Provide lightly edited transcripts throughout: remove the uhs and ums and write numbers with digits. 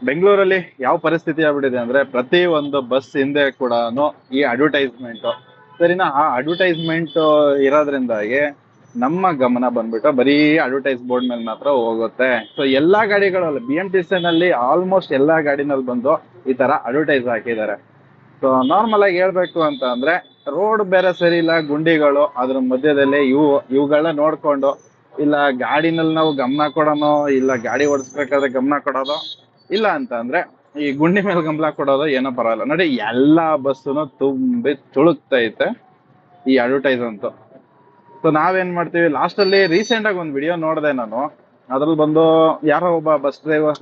ಬೆಂಗಳೂರಲ್ಲಿ ಯಾವ ಪರಿಸ್ಥಿತಿ ಆಗ್ಬಿಟ್ಟಿದೆ ಅಂದ್ರೆ ಪ್ರತಿ ಒಂದು ಬಸ್ ಹಿಂದೆ ಕೂಡ ಈ ಅಡ್ವರ್ಟೈಸ್ಮೆಂಟ್ ಸರಿನಾ. ಆ ಅಡ್ವರ್ಟೈಸ್ಮೆಂಟ್ ಇರೋದ್ರಿಂದಾಗಿ ನಮ್ಮ ಗಮನ ಬಂದ್ಬಿಟ್ಟು ಬರೀ ಅಡ್ವರ್ಟೈಸ್ ಬೋರ್ಡ್ ಮೇಲೆ ಮಾತ್ರ ಹೋಗುತ್ತೆ. ಸೊ ಎಲ್ಲಾ ಗಾಡಿಗಳಲ್ಲಿ BMTC ನಲ್ಲಿ ಆಲ್ಮೋಸ್ಟ್ ಎಲ್ಲಾ ಗಾಡಿನಲ್ಲಿ ಬಂದು ಈ ತರ ಅಡ್ವರ್ಟೈಸ್ ಹಾಕಿದ್ದಾರೆ. ಸೊ ನಾರ್ಮಲ್ ಆಗಿ ಹೇಳ್ಬೇಕು ಅಂತ ಅಂದ್ರೆ ರೋಡ್ ಬೇರೆ ಸರಿ ಇಲ್ಲ, ಗುಂಡಿಗಳು ಅದ್ರ ಮಧ್ಯದಲ್ಲಿ ಇವುಗಳನ್ನ ನೋಡ್ಕೊಂಡು ಇಲ್ಲ ಗಾಡಿನಲ್ಲಿ ನಾವು ಗಮನ ಕೊಡೋನೋ ಇಲ್ಲ ಗಾಡಿ ಓಡಿಸ್ಬೇಕಾದ್ರೆ ಗಮನ ಕೊಡೋದು ಇಲ್ಲ ಅಂತ ಅಂದ್ರೆ ಈ ಗುಂಡಿ ಮೇಲೆ ಗಮನ ಕೊಡೋದು ಏನೋ ಪರವಾಗಿಲ್ಲ. ನೋಡಿ ಎಲ್ಲಾ ಬಸ್ಸುನು ತುಂಬಿ ತುಳುಕ್ತೈತೆ ಈ ಅಡ್ವರ್ಟೈಸ್ ಅಂತೂ. ಸೊ ನಾವೇನ್ ಮಾಡ್ತೀವಿ, ಲಾಸ್ಟ್ ಅಲ್ಲಿ ರೀಸೆಂಟ್ ಆಗಿ ಒಂದು ವಿಡಿಯೋ ನೋಡಿದೆ ನಾನು. ಅದ್ರಲ್ಲಿ ಬಂದು ಯಾರೋ ಒಬ್ಬ ಬಸ್ ಡ್ರೈವರ್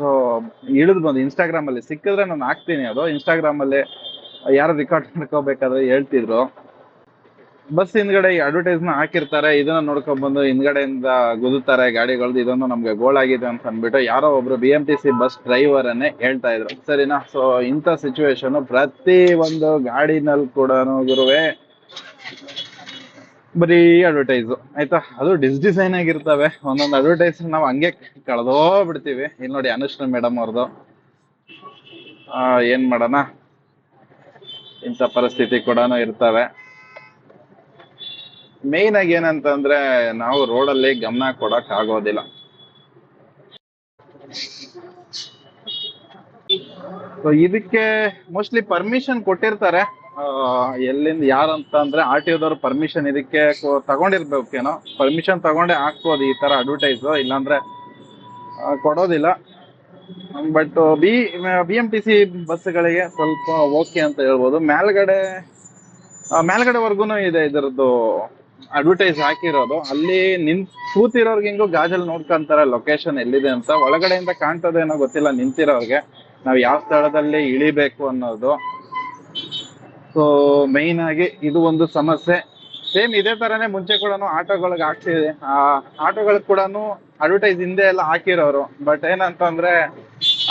ಇಳಿದು ಬಂದು ಇನ್ಸ್ಟಾಗ್ರಾಮ್ ಅಲ್ಲಿ ಸಿಕ್ಕಿದ್ರೆ ನಾನು ಹಾಕ್ತೀನಿ, ಅದು ಇನ್ಸ್ಟಾಗ್ರಾಮ್ ಅಲ್ಲಿ ಯಾರು ರೆಕಾರ್ಡ್ ಮಾಡ್ಕೋಬೇಕಾದ್ರೆ ಹೇಳ್ತಿದ್ರು, ಬಸ್ ಹಿಂದ್ಗಡೆ ಈ ಅಡ್ವರ್ಟೈಸ್ ನ ಹಾಕಿರ್ತಾರೆ, ಇದನ್ನ ನೋಡ್ಕೊಂಡ್ ಬಂದು ಹಿಂದ್ಗಡೆಯಿಂದ ಗುದುತ್ತಾರೆ ಗಾಡಿಗಳದ್ದು, ಇದೊಂದು ನಮ್ಗೆ ಗೋಳಾಗಿದೆ ಅಂತ ಅಂದ್ಬಿಟ್ಟು ಯಾರೋ ಒಬ್ರು BMTC ಬಸ್ ಡ್ರೈವರ್ ಅನ್ನೇ ಹೇಳ್ತಾ ಇದ್ರು, ಸರಿನಾ. ಸೊ ಇಂಥ ಸಿಚುವೇಶನ್ ಪ್ರತಿ ಒಂದು ಗಾಡಿನಲ್ಲಿ ಕೂಡ ಗುರುವೆ ಬರೀ ಅಡ್ವರ್ಟೈಸ್ ಆಯ್ತಾ. ಅದು ಡಿಸೈನ್ ಆಗಿರ್ತವೆ ಒಂದೊಂದು ಅಡ್ವರ್ಟೈಸ್, ನಾವು ಹಂಗೆ ಕಳೆದೋ ಬಿಡ್ತೀವಿ. ಇಲ್ಲಿ ನೋಡಿ ಅನುಷ್ಠಾ ಮೇಡಮ್ ಅವ್ರದ್ದು, ಏನ್ ಮಾಡೋಣ, ಇಂಥ ಪರಿಸ್ಥಿತಿ ಕೂಡ ಇರ್ತವೆ. ಮೇನ್ ಆಗಿ ಏನಂತಂದ್ರೆ ನಾವು ರೋಡಲ್ಲಿ ಗಮನ ಕೊಡಕ್ ಆಗೋದಿಲ್ಲ. ಸೊ ಇದಕ್ಕೆ ಮೋಸ್ಟ್ಲಿ ಪರ್ಮಿಷನ್ ಕೊಟ್ಟಿರ್ತಾರೆ, ಎಲ್ಲಿಂದ ಯಾರಂತ ಅಂದ್ರೆ RTOದವ್ರು ಪರ್ಮಿಷನ್ ಇದಕ್ಕೆ ತಗೊಂಡಿರ್ಬೇಕೇನೋ, ಪರ್ಮಿಷನ್ ತಗೊಂಡೆ ಹಾಕ್ಬೋದು ಈ ತರ ಅಡ್ವರ್ಟೈಸ್, ಇಲ್ಲಾಂದ್ರೆ ಕೊಡೋದಿಲ್ಲ. ಬಟ್ BMTC ಬಸ್ಗಳಿಗೆ ಸ್ವಲ್ಪ ಓಕೆ ಅಂತ ಹೇಳ್ಬೋದು. ಮೇಲ್ಗಡೆವರೆಗೂ ಇದೆ ಇದರದ್ದು ಅಡ್ವರ್ಟೈಸ್ ಹಾಕಿರೋದು. ಅಲ್ಲಿ ಕೂತಿರೋರ್ಗೆ ಹೆಂಗೋ ಗಾಜಲ್ಲಿ ನೋಡ್ಕೊಂತಾರೆ ಲೊಕೇಶನ್ ಎಲ್ಲಿದೆ ಅಂತ, ಒಳಗಡೆಯಿಂದ ಕಾಣ್ತದೇನೋ ಗೊತ್ತಿಲ್ಲ ನಿಂತಿರೋರ್ಗೆ ನಾವು ಯಾವ ಸ್ಥಳದಲ್ಲಿ ಇಳಿಬೇಕು ಅನ್ನೋದು. ಸೊ ಮೈನ್ ಆಗಿ ಇದು ಒಂದು ಸಮಸ್ಯೆ. ಸೇಮ್ ಇದೇ ತರನೇ ಮುಂಚೆ ಕೂಡ ಆಟೋಗಳಿಗೆ ಹಾಕ್ತಿದೆ, ಆ ಆಟೋಗಳಿಗೆ ಕೂಡ ಅಡ್ವರ್ಟೈಸ್ ಹಿಂದೆ ಎಲ್ಲ ಹಾಕಿರೋರು. ಬಟ್ ಏನಂತಂದ್ರೆ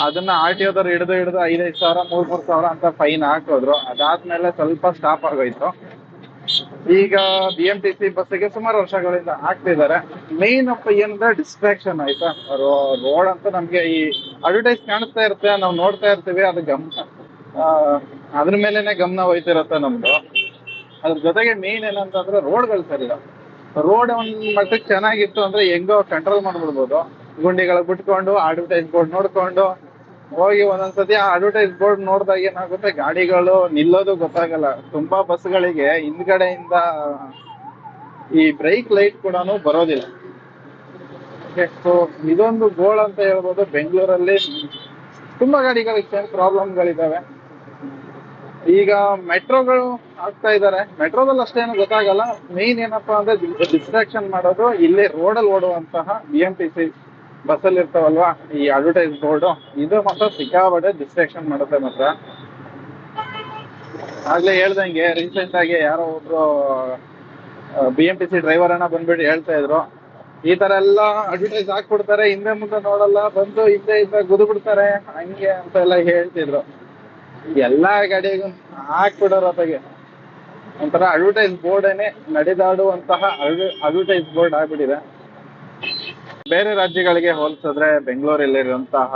ಅದನ್ನ RTOದವ್ರು ಹಿಡಿದು 5,000 3,000 ಅಂತ ಫೈನ್ ಹಾಕಿದ್ರು. ಅದಾದ್ಮೇಲೆ ಸ್ವಲ್ಪ ಸ್ಟಾಪ್ ಆಗೋಯ್ತು. ಈಗ BMTC ಬಸ್ಸಿಗೆ ಸುಮಾರು ವರ್ಷಗಳಿಂದ ಹಾಕ್ತಿದ್ದಾರೆ. ಮೇನ್ ಅಪ್ಪ ಏನಂದ್ರೆ ಡಿಸ್ಟ್ರಾಕ್ಷನ್ ಆಯ್ತಾ. ರೋಡ್ ಅಂತ ನಮ್ಗೆ ಈ ಅಡ್ವರ್ಟೈಸ್ ಕಾಣಿಸ್ತಾ ಇರುತ್ತೆ, ನಾವು ನೋಡ್ತಾ ಇರ್ತೀವಿ, ಅದು ಅದ್ರ ಮೇಲೆನೆ ಗಮನ ಹೋಯ್ತಿರತ್ತೆ ನಮ್ದು. ಅದ್ರ ಜೊತೆಗೆ ಮೇನ್ ಏನಂತಂದ್ರೆ ರೋಡ್ಗಳು ಸರಿ ಇಲ್ಲ. ರೋಡ್ ಒಂದ್ ಮಟ್ಟಕ್ಕೆ ಚೆನ್ನಾಗಿತ್ತು ಅಂದ್ರೆ ಹೆಂಗೋ ಕಂಟ್ರೋಲ್ ಮಾಡ್ಬಿಡ್ಬೋದು, ಗುಂಡಿಗಳು ಬಿಟ್ಕೊಂಡು ಅಡ್ವರ್ಟೈಸ್ ಬೋರ್ಡ್ ನೋಡ್ಕೊಂಡು ಹೋಗಿ ಒಂದೊಂದ್ಸತಿ ಆ ಅಡ್ವರ್ಟೈಸ್ ಬೋರ್ಡ್ ನೋಡಿದಾಗ ಏನಾಗುತ್ತೆ, ಗಾಡಿಗಳು ನಿಲ್ಲೋದು ಗೊತ್ತಾಗಲ್ಲ. ತುಂಬಾ ಬಸ್ಗಳಿಗೆ ಹಿಂದ್ಗಡೆಯಿಂದ ಈ ಬ್ರೇಕ್ ಲೈಟ್ ಕೂಡ ಬರೋದಿಲ್ಲ. ಸೊ ಇದೊಂದು ಗೋಳ್ ಅಂತ ಹೇಳ್ಬೋದು. ಬೆಂಗಳೂರಲ್ಲಿ ತುಂಬಾ ಗಾಡಿಗಳಿಗೆ ಸೇಮ್ ಪ್ರಾಬ್ಲಮ್ಗಳಿದಾವೆ. ಈಗ ಮೆಟ್ರೋಗಳು ಆಗ್ತಾ ಇದಾರೆ, ಮೆಟ್ರೋದಲ್ಲಿ ಅಷ್ಟೇನು ಗೊತ್ತಾಗಲ್ಲ. ಮೇನ್ ಏನಪ್ಪಾ ಅಂದ್ರೆ ಡಿಸ್ಟ್ರಾಕ್ಷನ್ ಮಾಡೋದು ಇಲ್ಲಿ ರೋಡಲ್ಲಿ ಓಡುವಂತಹ BMTC ಬಸ್ಸಲ್ಲಿ ಇರ್ತಾವಲ್ವಾ ಈ ಅಡ್ವರ್ಟೈಸ್ ಬೋರ್ಡ್, ಇದು ಮಾತ್ರ ಸಿಕ್ಕಾಬಟ್ಟೆ ಡಿಸ್ಟ್ರಾಕ್ಷನ್ ಮಾಡುತ್ತೆ ಮಾತ್ರ. ಆಗ್ಲೇ ಹೇಳ್ದಂಗೆ ರೀಸೆಂಟ್ ಆಗಿ ಯಾರೋ ಒಬ್ರು BMTC ಡ್ರೈವರ್ ಅನ್ನ ಬಂದ್ಬಿಟ್ಟು ಹೇಳ್ತಾ ಇದ್ರು, ಈ ತರ ಎಲ್ಲ ಅಡ್ವರ್ಟೈಸ್ ಹಾಕ್ಬಿಡ್ತಾರೆ, ಹಿಂದೆ ಮುಂದೆ ನೋಡಲ್ಲ, ಬಂದು ಹಿಂದೆ ಗುದು ಬಿಡ್ತಾರೆ ಹಂಗೆ ಅಂತ ಎಲ್ಲ ಹೇಳ್ತಿದ್ರು. ಎಲ್ಲಾ ಗಾಡಿಗೂ ಹಾಕ್ಬಿಡೋರು ಅತ್ತಾಗೆ ಒಂಥರ ಅಡ್ವರ್ಟೈಸ್ ಬೋರ್ಡೇನೆ ನಡೆದಾಡುವಂತಹ ಅಡ್ವರ್ಟೈಸ್ ಬೋರ್ಡ್ ಆಗ್ಬಿಟ್ಟಿದೆ. ಬೇರೆ ರಾಜ್ಯಗಳಿಗೆ ಹೋಲಿಸಿದ್ರೆ ಬೆಂಗಳೂರಲ್ಲಿರುವಂತಹ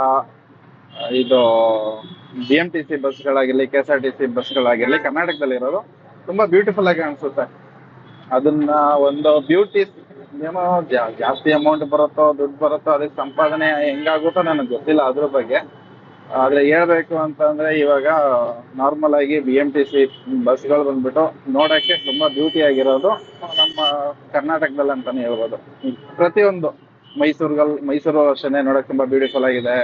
ಇದು BMTC ಬಸ್ಗಳಾಗಿರ್ಲಿ, KSRTC ಬಸ್ಗಳಾಗಿರ್ಲಿ ಕರ್ನಾಟಕದಲ್ಲಿರೋದು ತುಂಬಾ ಬ್ಯೂಟಿಫುಲ್ ಆಗಿ ಅನ್ಸುತ್ತೆ. ಅದನ್ನ ಒಂದು ಬ್ಯೂಟಿ ಏನೋ ಜಾಸ್ತಿ ಅಮೌಂಟ್ ಬರುತ್ತೋ ದುಡ್ಡು ಬರುತ್ತೋ ಅದಕ್ಕೆ ಸಂಪಾದನೆ ಹೆಂಗಾಗುತ್ತೋ ನನಗೆ ಗೊತ್ತಿಲ್ಲ ಅದ್ರ ಬಗ್ಗೆ. ಆದ್ರೆ ಹೇಳ್ಬೇಕು ಅಂತಂದ್ರೆ ಇವಾಗ ನಾರ್ಮಲ್ ಆಗಿ BMTC ಬಸ್ಗಳು ಬಂದ್ಬಿಟ್ಟು ನೋಡಕ್ಕೆ ತುಂಬಾ ಬ್ಯೂಟಿ ಆಗಿರೋದು ನಮ್ಮ ಕರ್ನಾಟಕದಲ್ಲಿ ಅಂತಾನೆ ಹೇಳ್ಬೋದು. ಪ್ರತಿಯೊಂದು ಮೈಸೂರು ಅಷ್ಟೇನೆ ನೋಡಕ್ ತುಂಬಾ ಬ್ಯೂಟಿಫುಲ್ ಆಗಿದೆ.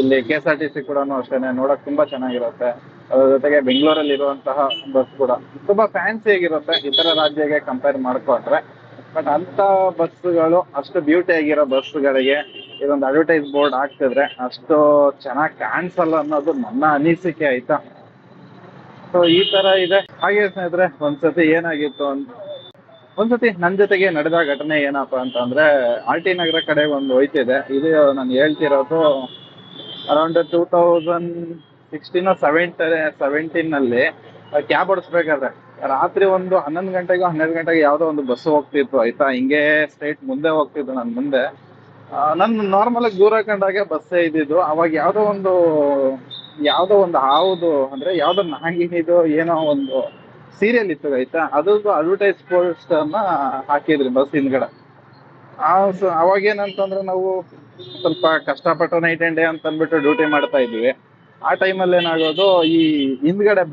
ಇಲ್ಲಿ KSRTC ಕೂಡ ಅಷ್ಟೇನೆ ನೋಡಕ್ ತುಂಬಾ ಚೆನ್ನಾಗಿರುತ್ತೆ. ಅದ್ರ ಜೊತೆಗೆ ಬೆಂಗಳೂರಲ್ಲಿ ಇರುವಂತಹ ಬಸ್ ಕೂಡ ತುಂಬಾ ಫ್ಯಾನ್ಸಿ ಆಗಿರುತ್ತೆ ಇತರ ರಾಜ್ಯಕ್ಕೆ ಕಂಪೇರ್ ಮಾಡ್ಕೊಂಡ್ರೆ. ಬಟ್ ಅಂತ ಬಸ್ಗಳು ಅಷ್ಟು ಬ್ಯೂಟಿ ಆಗಿರೋ ಬಸ್ಗಳಿಗೆ ಇದೊಂದು ಅಡ್ವರ್ಟೈಸ್ ಬೋರ್ಡ್ ಹಾಕ್ತಿದ್ರೆ ಅಷ್ಟು ಚೆನ್ನಾಗಿ ಕಾಣಿಸಲ್ಲ ಅನ್ನೋದು ನನ್ನ ಅನಿಸಿಕೆ ಆಯ್ತಾ. ಸೊ ಈ ತರ ಇದೆ. ಹಾಗೆ ಸ್ನೇಹಿತರೆ, ಒಂದ್ಸತಿ ನನ್ನ ಜೊತೆಗೆ ನಡೆದ ಘಟನೆ ಏನಪ್ಪಾ ಅಂತಂದ್ರೆ RT ನಗರ ಕಡೆ ಒಂದು ಹೋಯ್ತಿದೆ. ಇದು ನಾನು ಹೇಳ್ತಿರೋದು ಅರೌಂಡ್ 2016-17 ನಲ್ಲಿ ಕ್ಯಾಬ್ ಓಡಿಸ್ಬೇಕಾದ್ರೆ ರಾತ್ರಿ ಒಂದು 11 ಗಂಟೆಗೆ 12 ಗಂಟೆಗೆ ಯಾವ್ದೋ ಒಂದು ಬಸ್ ಹೋಗ್ತಿತ್ತು ಆಯ್ತಾ. ಹಿಂಗೆ ಸ್ಟ್ರೈಟ್ ಮುಂದೆ ಹೋಗ್ತಿತ್ತು ನನ್ ಮುಂದೆ. ನನ್ ನಾರ್ಮಲ್ ಆಗಿ ದೂರ ಕಂಡಾಗೆ ಬಸ್ಸೇ ಇದ್ದಿದ್ದು. ಅವಾಗ ಯಾವ್ದೋ ಒಂದು ಹಾವುದು ಅಂದ್ರೆ ಯಾವ್ದೋ ನಾಗಿನಿದು ಏನೋ ಒಂದು ಸೀರಿಯಲ್ ಇತ್ತು ಆಯ್ತಾ, ಅದ್ರದ್ದು ಅಡ್ವರ್ಟೈಸ್ ಪೋಸ್ಟರ್ನ ಹಾಕಿದ್ರಿ ಬಸ್ ಹಿಂದ್ಗಡೆ. ಅವಾಗ ಏನಂತಂದ್ರೆ ನಾವು ಸ್ವಲ್ಪ ಕಷ್ಟಪಟ್ಟು ನೈಟ್ ಅಂಡ್ ಡೇ ಅಂತ ಅಂದ್ಬಿಟ್ಟು ಡ್ಯೂಟಿ ಮಾಡ್ತಾ ಇದ್ವಿ. ಆ ಟೈಮಲ್ಲಿ ಏನಾಗೋದು, ಈ ಹಿಂದ್ಗಡೆ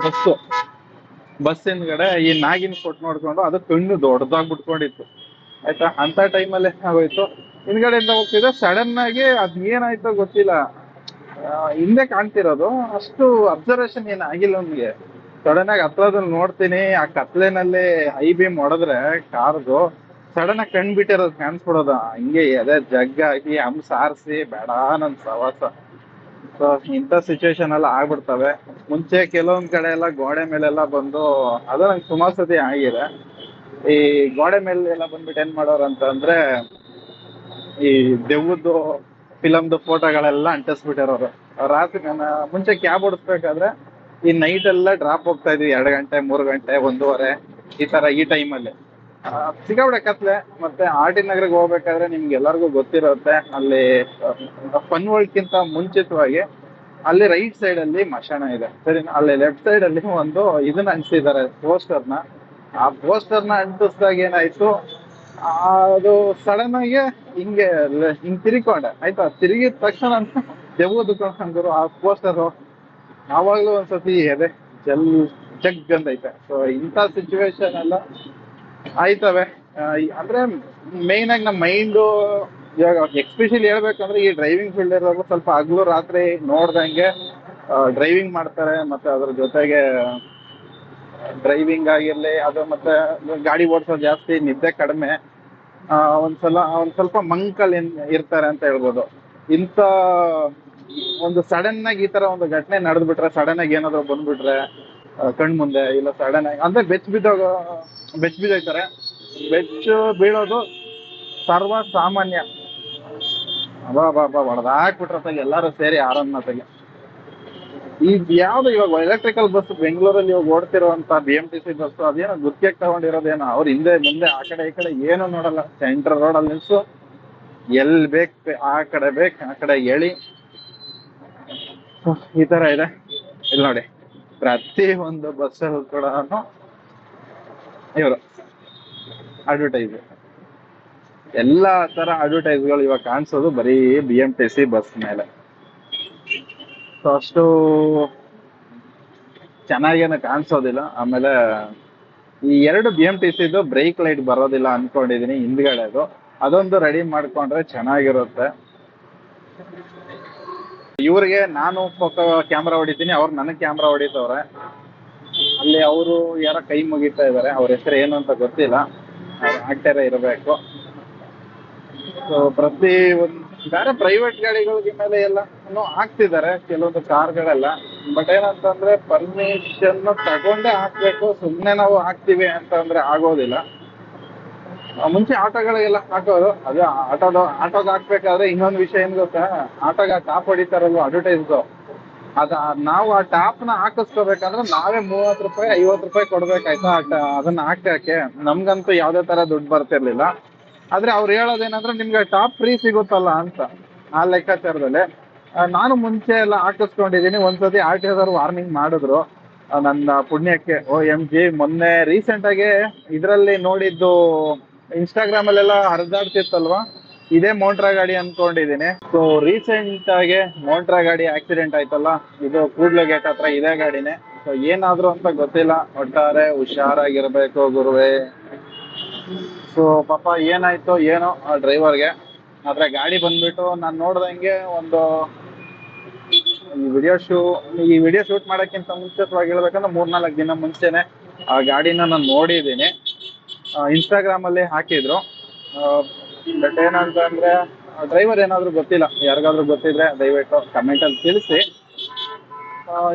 ಬಸ್ ಹಿಂದ್ಗಡೆ ಈ ನಾಗಿನ ಫೋಟೋ ನೋಡ್ಕೊಂಡು ಅದು ಕಣ್ಣು ದೊಡ್ಡದಾಗಿ ಬಿಟ್ಕೊಂಡಿತ್ತು ಆಯ್ತಾ. ಅಂತ ಟೈಮಲ್ಲಿ ಏನಾಗೋಯ್ತು, ಹಿಂದ್ಗಡೆಯಿಂದ ಹೋಗ್ತಿದ್ದೆ, ಸಡನ್ ಆಗಿ ಅದ್ ಏನಾಯ್ತೋ ಗೊತ್ತಿಲ್ಲ, ಹಿಂದೆ ಕಾಣ್ತಿರೋದು, ಅಷ್ಟು ಅಬ್ಸರ್ವೇಷನ್ ಏನಾಗಿಲ್ಲ ನಮ್ಗೆ. ಸಡನ್ ಆಗಿ ಹತ್ರದಲ್ಲಿ ನೋಡ್ತೀನಿ, ಆ ಕತ್ಲೆನಲ್ಲಿ ಐ ಬೀಮ್ ಹೊಡೆದ್ರೆ ಕಾರ್ದು ಸಡನ್ ಆಗಿ ಕಣ್ ಬಿಟ್ಟಿರೋದು ಕಾಣಿಸ್ಬಿಡೋದ, ಹಿಂಗೆ ಎದೆ ಜಗ್ಗಾಗಿ ಹಂಸ ಸಾರಿಸಿ ಬೇಡ ನನ್ ಸವಾಸ. ಸೊ ಇಂಥ ಸಿಚುವೇಶನ್ ಎಲ್ಲ ಆಗ್ಬಿಡ್ತವೆ. ಮುಂಚೆ ಕೆಲವೊಂದ್ ಕಡೆ ಎಲ್ಲ ಗೋಡೆ ಮೇಲೆಲ್ಲ ಬಂದು, ಅದು ನಂಗೆ ಸುಮಾರು ಸತಿ ಆಗಿದೆ. ಈ ಗೋಡೆ ಮೇಲೆ ಎಲ್ಲ ಬಂದ್ಬಿಟ್ಟು ಏನ್ ಮಾಡೋರು ಅಂತ ಅಂದ್ರೆ, ಈ ದೆವ್ವದ್ದು ಫಿಲಮ್ದು ಫೋಟೋಗಳೆಲ್ಲ ಅಂಟಿಸ್ಬಿಟ್ಟಿರೋರು. ರಾತ್ರಿ ನಾನು ಮುಂಚೆ ಕ್ಯಾಬ್ ಓಡಿಸ್ಬೇಕಾದ್ರೆ ಈ ನೈಟ್ ಎಲ್ಲ ಡ್ರಾಪ್ ಹೋಗ್ತಾ ಇದ್ವಿ, 2 ಗಂಟೆ 3 ಗಂಟೆ 1:30 ಈ ತರ ಈ ಟೈಮಲ್ಲಿ ಸಿಕ್ಕಾಪಟ್ಟೆ ಕತ್ಲೆ. ಮತ್ತೆ ಆರ್ ಟಿ ನಗರಕ್ಕೆ ಹೋಗ್ಬೇಕಾದ್ರೆ ನಿಮ್ಗೆ ಎಲ್ಲರಿಗೂ ಗೊತ್ತಿರುತ್ತೆ, ಅಲ್ಲಿ ಪನ್ವಳ್ಕಿಂತ ಮುಂಚಿತವಾಗಿ ಅಲ್ಲಿ ರೈಟ್ ಸೈಡ್ ಅಲ್ಲಿ ಮಶಾಣ ಇದೆ ಸರಿ, ಅಲ್ಲಿ ಲೆಫ್ಟ್ ಸೈಡ್ ಅಲ್ಲಿ ಒಂದು ಇದನ್ನ ಅಂಟಿಸಿದ್ದಾರೆ ಪೋಸ್ಟರ್ನ. ಆ ಪೋಸ್ಟರ್ನ ಅಂಟಿಸ್ದಾಗ ಏನಾಯ್ತು, ಅದು ಸಡನ್ ಆಗಿ ಹಿಂಗ್ ತಿರ್ಕೊಂಡೆ ಆಯ್ತಾ. ತಿರುಗಿದ ತಕ್ಷಣ ದೆವ್ವದು ಕಂಡ್ರು ಆ ಪೋಸ್ಟರ್. ಆವಾಗ್ಲೂ ಒಂದ್ಸತಿ ಎದೆ ಜಗ್ ಅಂದೈತೆ. ಸೊ ಇಂಥ ಸಿಚುವೇಶನ್ ಎಲ್ಲ ಆಯ್ತವೆ. ಅಂದ್ರೆ ಮೇನ್ ಆಗಿ ನಮ್ಮ ಮೈಂಡು ಇವಾಗ ಎಕ್ಸ್ಪೆಷಲಿ ಹೇಳ್ಬೇಕಂದ್ರೆ, ಈ ಡ್ರೈವಿಂಗ್ ಫೀಲ್ಡ್ ಇರೋರು ಸ್ವಲ್ಪ ಹಗ್ಲು ರಾತ್ರಿ ನೋಡ್ದಂಗೆ ಡ್ರೈವಿಂಗ್ ಮಾಡ್ತಾರೆ. ಮತ್ತೆ ಅದ್ರ ಜೊತೆಗೆ ಡ್ರೈವಿಂಗ್ ಆಗಿರ್ಲಿ, ಅದು ಮತ್ತೆ ಗಾಡಿ ಓಡಿಸೋದು ಜಾಸ್ತಿ, ನಿದ್ದೆ ಕಡಿಮೆ, ಒಂದ್ ಸ್ವಲ್ಪ ಮಂಕಲ್ಲಿ ಇರ್ತಾರೆ ಅಂತ ಹೇಳ್ಬೋದು. ಇಂಥ ಒಂದು ಸಡನ್ ಆಗಿ ಈ ತರ ಒಂದು ಘಟನೆ ನಡೆದ್ಬಿಟ್ರೆ, ಸಡನ್ ಆಗಿ ಏನಾದ್ರು ಬಂದ್ಬಿಟ್ರೆ ಕಣ್ ಮುಂದೆ, ಇಲ್ಲ ಸಡನ್ ಆಗಿ ಅಂದ್ರೆ ಬೆಚ್ಚ ಬಿದ್ದೋಯ್ತಾರೆ. ಬೆಚ್ಚು ಬೀಳೋದು ಸರ್ವ ಸಾಮಾನ್ಯ. ಹೊಡೆದಾಕ್ಬಿಟ್ರತ್ತಾಗ ಎಲ್ಲಾರು ಸೇರಿ ಆರನ್ನತ್ತಾಗೆ. ಈಗ ಯಾವ್ದು ಇವಾಗ ಎಲೆಕ್ಟ್ರಿಕಲ್ ಬಸ್ ಬೆಂಗಳೂರಲ್ಲಿ ಇವಾಗ ಓಡ್ತಿರುವಂತ BMTC ಬಸ್, ಅದೇನೋ ಗುತ್ತಿಗೆ ತಗೊಂಡಿರೋದೇನೋ, ಅವ್ರ ಹಿಂದೆ ಮುಂದೆ ಆ ಕಡೆ ಈ ಕಡೆ ಏನು ನೋಡಲ್ಲ, ಸೆಂಟ್ರಲ್ ರೋಡ್ ಅಲ್ಲಿ ನಿಲ್ಸು, ಎಲ್ ಆ ಕಡೆ ಎಳಿ, ಈ ತರ ಇದೆ. ಇಲ್ಲಿ ನೋಡಿ, ಪ್ರತಿ ಒಂದು ಬಸ್ ಕೂಡ ಇವರು ಅಡ್ವರ್ಟೈಸ್, ಎಲ್ಲಾ ತರ ಅಡ್ವರ್ಟೈಸ್ಗಳು ಇವಾಗ ಕಾಣಿಸೋದು ಬರೀ BMTC ಬಸ್ ಮೇಲೆ. ಸೊ ಅಷ್ಟು ಚೆನ್ನಾಗೇನು ಕಾಣಿಸೋದಿಲ್ಲ. ಆಮೇಲೆ ಈ 2 BMTCದು ಬ್ರೇಕ್ ಲೈಟ್ ಬರೋದಿಲ್ಲ ಅನ್ಕೊಂಡಿದೀನಿ ಹಿಂದ್ಗಡೆದು, ಅದೊಂದು ರೆಡಿ ಮಾಡ್ಕೊಂಡ್ರೆ ಚೆನ್ನಾಗಿರುತ್ತೆ. ಇವ್ರಿಗೆ ನಾನು ಕ್ಯಾಮ್ರಾ ಹೊಡಿತೀನಿ, ಅವ್ರು ನನಗ್ ಕ್ಯಾಮ್ರಾ ಹೊಡಿತವ್ರೆ. ಅಲ್ಲಿ ಅವರು ಯಾರ ಕೈ ಮುಗಿತಾ ಇದಾರೆ, ಅವ್ರ ಹೆಸರು ಏನು ಅಂತ ಗೊತ್ತಿಲ್ಲ, ಅವ್ರು ಆಕ್ಟರೇ ಇರಬೇಕು. ಸೊ ಪ್ರತಿ ಒಂದು ಬೇರೆ ಪ್ರೈವೇಟ್ ಗಾಡಿಗಳಿಗೆ ಮೇಲೆ ಎಲ್ಲ ಹಾಕ್ತಿದ್ದಾರೆ ಕೆಲವೊಂದು ಕಾರ್ಗಳೆಲ್ಲ. ಬಟ್ ಏನಂತಂದ್ರೆ ಪರ್ಮಿಷನ್ ತಗೊಂಡೇ ಹಾಕ್ಬೇಕು, ಸುಮ್ನೆ ನಾವು ಹಾಕ್ತಿವಿ ಅಂತಂದ್ರೆ ಆಗೋದಿಲ್ಲ. ಮುಂಚೆ ಆಟೋಗಳಿಗೆಲ್ಲ ಹಾಕೋದು, ಅದು ಆಟೋಗೆ ಹಾಕ್ಬೇಕಾದ್ರೆ ಇನ್ನೊಂದು ವಿಷಯ ಏನ್ ಗೊತ್ತಾ, ಆಟೋಗೆ ಟಾಪ್ ಹೊಡಿತಾರಲ್ವ ಅಡ್ವರ್ಟೈಸ್ದು, ನಾವು ಆ ಟಾಪ್ ನ ಹಾಕಿಸ್ಕೋಬೇಕಂದ್ರೆ ನಾವೇ 30 ರೂಪಾಯಿ 50 ರೂಪಾಯಿ ಕೊಡ್ಬೇಕಾಯ್ತಾ ಅದನ್ನ ಹಾಕಕ್ಕೆ. ನಮ್ಗಂತೂ ಯಾವ್ದೇ ತರ ದುಡ್ಡು ಬರ್ತಿರ್ಲಿಲ್ಲ. ಆದ್ರೆ ಅವ್ರು ಹೇಳೋದೇನಂದ್ರೆ ನಿಮ್ಗೆ ಟಾಪ್ ಫ್ರೀ ಸಿಗುತ್ತಲ್ಲ ಅಂತ, ಆ ಲೆಕ್ಕಾಚಾರದಲ್ಲಿ. ನಾನು ಮುಂಚೆ ಎಲ್ಲ ಹಾಕಿಸ್ಕೊಂಡಿದೀನಿ. ಒಂದ್ಸತಿ RTO ವಾರ್ನಿಂಗ್ ಮಾಡಿದ್ರು, ನನ್ನ ಪುಣ್ಯಕ್ಕೆ OMG. ಮೊನ್ನೆ ರೀಸೆಂಟ್ ಆಗಿ ಇದ್ರಲ್ಲಿ ನೋಡಿದ್ದು, ಇನ್ಸ್ಟಾಗ್ರಾಮ್ ಅಲ್ಲೆಲ್ಲ ಹರಿದಾಡ್ತಿತ್ತಲ್ವಾ, ಇದೇ ಮೋಂಟ್ರಾ ಗಾಡಿ ಅನ್ಕೊಂಡಿದೀನಿ. ಸೊ ರೀಸೆಂಟ್ ಆಗಿ ಮೋಂಟ್ರಾ ಗಾಡಿ ಆಕ್ಸಿಡೆಂಟ್ ಆಯ್ತಲ್ಲ, ಇದು ಕೂಡ್ಲು ಗೇಟ್ ಹತ್ರ ಇದೇ ಗಾಡಿನೇ. ಸೊ ಏನಾದ್ರು ಅಂತ ಗೊತ್ತಿಲ್ಲ, ಒಟ್ಟಾರೆ ಹುಷಾರಾಗಿರ್ಬೇಕು ಗುರುವೇ. ಸೊ ಪಾಪ ಏನಾಯ್ತು ಏನೋ ಆ ಡ್ರೈವರ್ಗೆ. ಆದ್ರೆ ಗಾಡಿ ಬಂದ್ಬಿಟ್ಟು ನಾನ್ ನೋಡ್ದಂಗೆ ಒಂದು ಈ ವಿಡಿಯೋ ಶೂಟ್ ಮಾಡಕ್ಕಿಂತ ಮುಂಚಿತವಾಗಿ ಹೇಳ್ಬೇಕಂದ್ರೆ 3-4 ದಿನ ಮುಂಚೆನೆ ಆ ಗಾಡಿನ ನಾನು ನೋಡಿದ್ದೀನಿ. ಇನ್ಸ್ಟಾಗ್ರಾಮ್ ಅಲ್ಲಿ ಹಾಕಿದ್ರು. ಬಟ್ ಏನಂತ ಅಂದ್ರೆ ಡ್ರೈವರ್ ಏನಾದ್ರು ಗೊತ್ತಿಲ್ಲ, ಯಾರಿಗಾದ್ರೂ ಗೊತ್ತಿದ್ರೆ ದಯವಿಟ್ಟು ಕಮೆಂಟ್ ಅಲ್ಲಿ ತಿಳಿಸಿ.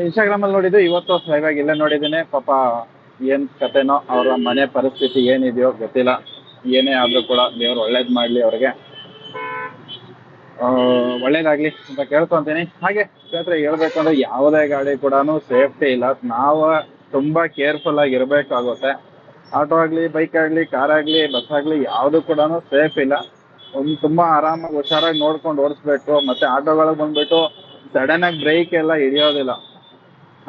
ಇನ್ಸ್ಟಾಗ್ರಾಮ್ ಅಲ್ಲಿ ನೋಡಿದ್ದು, ಇವತ್ತು ಲೈವ್ ಆಗಿ ಇಲ್ಲೇ ನೋಡಿದ್ದೀನಿ. ಪಾಪ ಏನ್ ಕತೆನೋ, ಅವರ ಮನೆ ಪರಿಸ್ಥಿತಿ ಏನಿದೆಯೋ ಗೊತ್ತಿಲ್ಲ. ಏನೇ ಆದ್ರೂ ಕೂಡ ದೇವ್ರು ಒಳ್ಳೇದ್ ಮಾಡ್ಲಿ ಅವ್ರಿಗೆ, ಒಳ್ಳೇದಾಗ್ಲಿ ಅಂತ ಕೇಳ್ಕೊಂತೀನಿ. ಹಾಗೆ ಹೇಳ್ಬೇಕು ಅಂದ್ರೆ ಯಾವುದೇ ಗಾಡಿ ಕೂಡ ಸೇಫ್ಟಿ ಇಲ್ಲ, ನಾವು ತುಂಬಾ ಕೇರ್ಫುಲ್ ಆಗಿ ಇರ್ಬೇಕಾಗುತ್ತೆ. ಆಟೋ ಆಗ್ಲಿ, ಬೈಕ್ ಆಗ್ಲಿ, ಕಾರ್ ಆಗ್ಲಿ, ಬಸ್ ಆಗ್ಲಿ, ಯಾವ್ದು ಕೂಡ ಸೇಫ್ ಇಲ್ಲ. ಒಂದು ತುಂಬಾ ಆರಾಮಾಗಿ ಹುಷಾರಾಗಿ ನೋಡ್ಕೊಂಡು ಓಡಿಸ್ಬೇಕು. ಮತ್ತೆ ಆಟೋಗಳಿಗೆ ಬಂದ್ಬಿಟ್ಟು ಸಡನ್ ಆಗಿ ಬ್ರೇಕ್ ಎಲ್ಲ ಹಿಡಿಯೋದಿಲ್ಲ.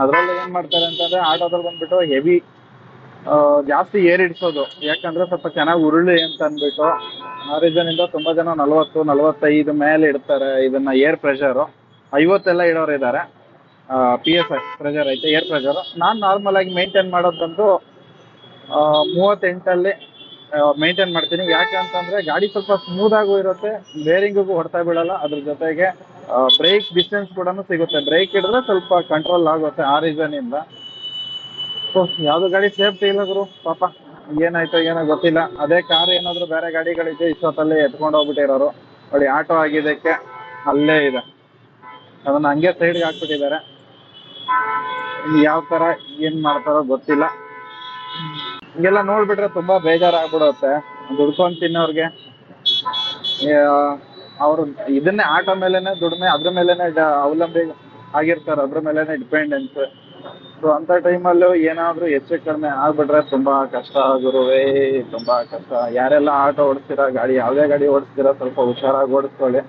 ಅದ್ರಲ್ಲಿ ಏನ್ ಮಾಡ್ತಾರೆ ಅಂತಂದ್ರೆ ಆಟೋದಲ್ಲಿ ಬಂದ್ಬಿಟ್ಟು ಹೆವಿ ಜಾಸ್ತಿ ಏರ್ ಇಡ್ಸೋದು, ಯಾಕಂದ್ರೆ ಸ್ವಲ್ಪ ಚೆನ್ನಾಗಿ ಉರುಳಿ ಅಂತ ಅಂದ್ಬಿಟ್ಟು ಆ ರೀಸನ್ ಇಂದ ತುಂಬಾ ಜನ 40-45 ಮೇಲೆ ಇಡ್ತಾರೆ ಇದನ್ನ. ಏರ್ ಪ್ರೆಷರ್ 50 ಇಡೋರು ಇದ್ದಾರೆ. PSI ಪ್ರೆಷರ್ ಐತೆ, ಏರ್ ಪ್ರೆಷರ್. ನಾನ್ ನಾರ್ಮಲ್ ಆಗಿ ಮೇಂಟೈನ್ ಮಾಡೋದಂತೂ 38 ಮೇಂಟೈನ್ ಮಾಡ್ತೀನಿ. ಯಾಕೆ ಅಂತಂದ್ರೆ ಗಾಡಿ ಸ್ವಲ್ಪ ಸ್ಮೂತ್ ಆಗೂ ಇರುತ್ತೆ, ಬೇರಿಂಗಿಗೂ ಹೊಡ್ತಾ ಬೀಳಲ್ಲ, ಅದ್ರ ಜೊತೆಗೆ ಬ್ರೇಕ್ ಡಿಸ್ಟೆನ್ಸ್ ಕೂಡ ಸಿಗುತ್ತೆ. ಬ್ರೇಕ್ ಹಿಡಿದ್ರೆ ಸ್ವಲ್ಪ ಕಂಟ್ರೋಲ್ ಆಗುತ್ತೆ. ಆ ರೀಸನ್ ಇಂದ ಯಾವ್ದು ಗಾಡಿ ಸೇಫ್ಟಿ ಇಲ್ಲ ಗುರು ಪಾಪ. ಏನಾಯ್ತೋ ಏನೋ ಗೊತ್ತಿಲ್ಲ. ಅದೇ ಕಾರ್ ಏನಾದ್ರು ಬೇರೆ ಗಾಡಿಗಳಿದೆ ಇಷ್ಟೊತ್ತಲ್ಲಿ ಎತ್ಕೊಂಡು ಹೋಗ್ಬಿಟ್ಟಿರೋರು. ನೋಡಿ ಆಟೋ ಆಗಿದ್ದಕ್ಕೆ ಅಲ್ಲೇ ಇದೆ, ಅದನ್ನ ಹಂಗೆ ಸೈಡ್ಗೆ ಹಾಕ್ಬಿಟ್ಟಿದ್ದಾರೆ. ಯಾವ ತರ ಏನ್ ಮಾಡ್ತಾರೋ ಗೊತ್ತಿಲ್ಲ. ಹಿಂಗೆಲ್ಲ ನೋಡ್ಬಿಟ್ರೆ ತುಂಬಾ ಬೇಜಾರಾಗ್ಬಿಡುತ್ತೆ. ದುಡ್ಕೊಂಡ್ ತಿನ್ನೋರ್ಗೆ ಅವ್ರು ಇದನ್ನೇ ಆಟೋ ಮೇಲೆನೆ ದುಡಿಮೆ, ಅದ್ರ ಮೇಲೆನೆ ಅವಲಂಬಿ ಆಗಿರ್ತಾರೆ, ಅದ್ರ ಮೇಲೆನೆ ಡಿಪೆಂಡೆನ್ಸ್. ಸೊ ಅಂತ ಟೈಮಲ್ಲೂ ಏನಾದ್ರೂ ಹೆಚ್ಚು ಕಡಿಮೆ ಆಗ್ಬಿಟ್ರೆ ತುಂಬಾ ಕಷ್ಟ ಗುರುವೇ, ತುಂಬಾ ಕಷ್ಟ. ಯಾರೆಲ್ಲ ಆಟೋ ಓಡಿಸ್ತೀರಾ, ಗಾಡಿ ಯಾವುದೇ ಗಾಡಿ ಓಡಿಸ್ತೀರಾ, ಸ್ವಲ್ಪ ಹುಷಾರಾಗಿ ಓಡಿಸ್ಕೊಳ್ಳಿ.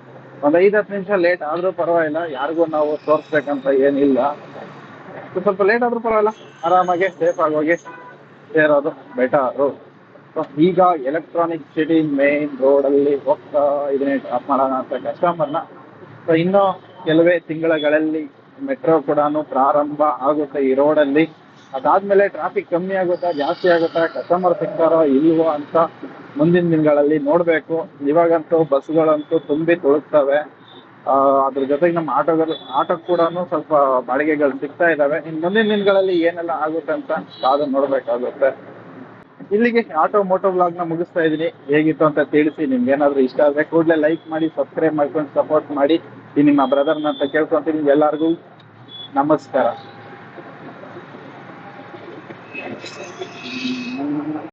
ಒಂದ್ 5-10 ನಿಮಿಷ ಲೇಟ್ ಆದ್ರೂ ಪರವಾಗಿಲ್ಲ, ಯಾರಿಗೂ ನಾವು ತೋರ್ಸ್ಬೇಕಂತ ಏನಿಲ್ಲ. ಸ್ವಲ್ಪ ಲೇಟ್ ಆದ್ರೂ ಪರವಾಗಿಲ್ಲ, ಆರಾಮಾಗಿ ಸೇಫ್ ಆಗಿ ಹೋಗಿ ಸೇರೋದು ಬೆಟರು. ಈಗ ಎಲೆಕ್ಟ್ರಾನಿಕ್ ಸಿಟಿ ಮೇನ್ ರೋಡ್ ಅಲ್ಲಿ ಹೋಗ್ತಾ ಇದನ್ನೇ ಡ್ರಾಪ್ ಮಾಡೋಣ ಅಂತ ಕಸ್ಟಮರ್ನ. ಸೊ ಇನ್ನು ಕೆಲವೇ ತಿಂಗಳಲ್ಲಿ ಮೆಟ್ರೋ ಕೂಡ ಪ್ರಾರಂಭ ಆಗುತ್ತೆ ಈ ರೋಡಲ್ಲಿ. ಅದಾದ್ಮೇಲೆ ಟ್ರಾಫಿಕ್ ಕಮ್ಮಿ ಆಗುತ್ತಾ ಜಾಸ್ತಿ ಆಗುತ್ತಾ, ಕಸ್ಟಮರ್ ಸಿಗ್ತಾರೋ ಇಲ್ವೋ ಅಂತ ಮುಂದಿನ ದಿನಗಳಲ್ಲಿ ನೋಡ್ಬೇಕು. ಇವಾಗಂತೂ ಬಸ್ಗಳಂತೂ ತುಂಬಿ ತುಳುಕ್ತವೆ. ಅದ್ರ ಜೊತೆಗೆ ನಮ್ಮ ಆಟೋ ಕೂಡ ಸ್ವಲ್ಪ ಬಾಡಿಗೆಗಳು ಸಿಗ್ತಾ ಇದಾವೆ. ಇನ್ನು ಮುಂದಿನ ದಿನಗಳಲ್ಲಿ ಏನೆಲ್ಲ ಆಗುತ್ತೆ ಅಂತ ಕಾದು ನೋಡ್ಬೇಕಾಗುತ್ತೆ. ಇಲ್ಲಿಗೆ ಆಟೋ ಮೋಟೋ ವ್ಲಾಗ್ನ ಮುಗಿಸ್ತಾ ಇದ್ದೀನಿ. ಹೇಗಿತ್ತು ಅಂತ ತಿಳಿಸಿ. ನಿಮ್ಗೆ ಏನಾದ್ರು ಇಷ್ಟ ಆದ್ರೆ ಕೂಡಲೇ ಲೈಕ್ ಮಾಡಿ, ಸಬ್ಸ್ಕ್ರೈಬ್ ಮಾಡ್ಕೊಂಡು ಸಪೋರ್ಟ್ ಮಾಡಿ. ಈ ನಿಮ್ಮ ಬ್ರದರ್ನ ಅಂತ ಕೇಳ್ಕೊಂತೀನಿ. ಎಲ್ಲರಿಗೂ ನಮಸ್ಕಾರ.